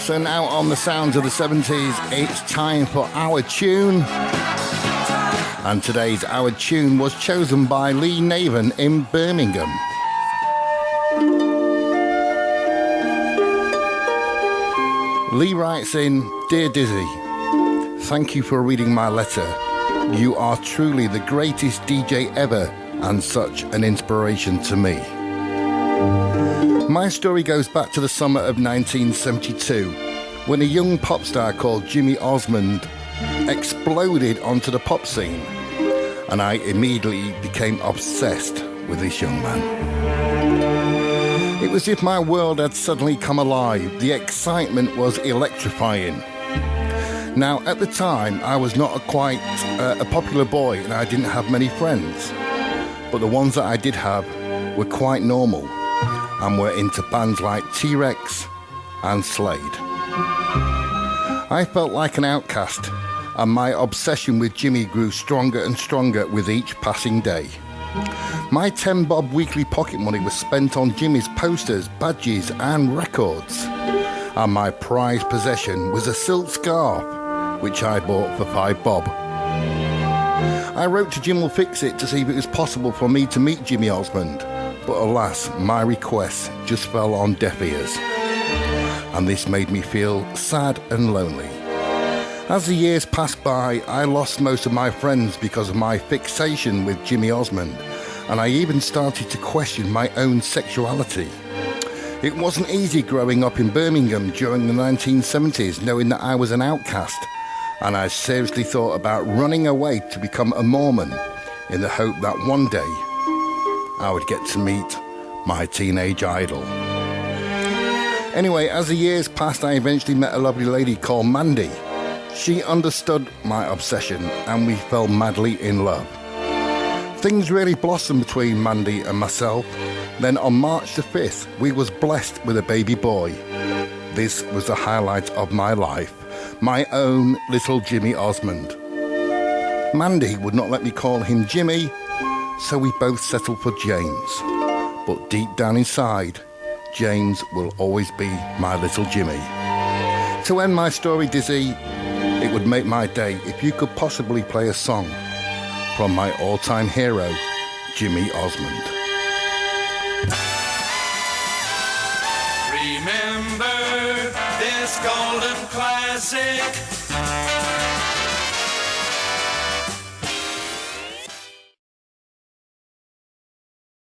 and out on the sounds of the 70s, it's time for Our Tune. And today's Our Tune was chosen by Lee Naven in Birmingham. Lee writes in, "Dear Dizzy, thank you for reading my letter. You are truly the greatest DJ ever and such an inspiration to me. My story goes back to the summer of 1972 when a young pop star called Jimmy Osmond exploded onto the pop scene, and I immediately became obsessed with this young man. It was as if my world had suddenly come alive. The excitement was electrifying. Now, at the time, I was not quite a popular boy and I didn't have many friends, but the ones that I did have were quite normal and were into bands like T-Rex and Slade. I felt like an outcast, and my obsession with Jimmy grew stronger and stronger with each passing day. My 10 bob weekly pocket money was spent on Jimmy's posters, badges and records, and my prized possession was a silk scarf which I bought for 5 bob. I wrote to Jim Will Fix It to see if it was possible for me to meet Jimmy Osmond, but alas, my request just fell on deaf ears, and this made me feel sad and lonely. As the years passed by, I lost most of my friends because of my fixation with Jimmy Osmond, and I even started to question my own sexuality. It wasn't easy growing up in Birmingham during the 1970s, knowing that I was an outcast, and I seriously thought about running away to become a Mormon in the hope that one day I would get to meet my teenage idol. Anyway, as the years passed, I eventually met a lovely lady called Mandy. She understood my obsession and we fell madly in love. Things really blossomed between Mandy and myself. Then on March the 5th, we was blessed with a baby boy. This was the highlight of my life, my own little Jimmy Osmond. Mandy would not let me call him Jimmy, so we both settled for James. But deep down inside, James will always be my little Jimmy. To end my story, Dizzy, it would make my day if you could possibly play a song from my all-time hero, Jimmy Osmond. Remember this golden classic.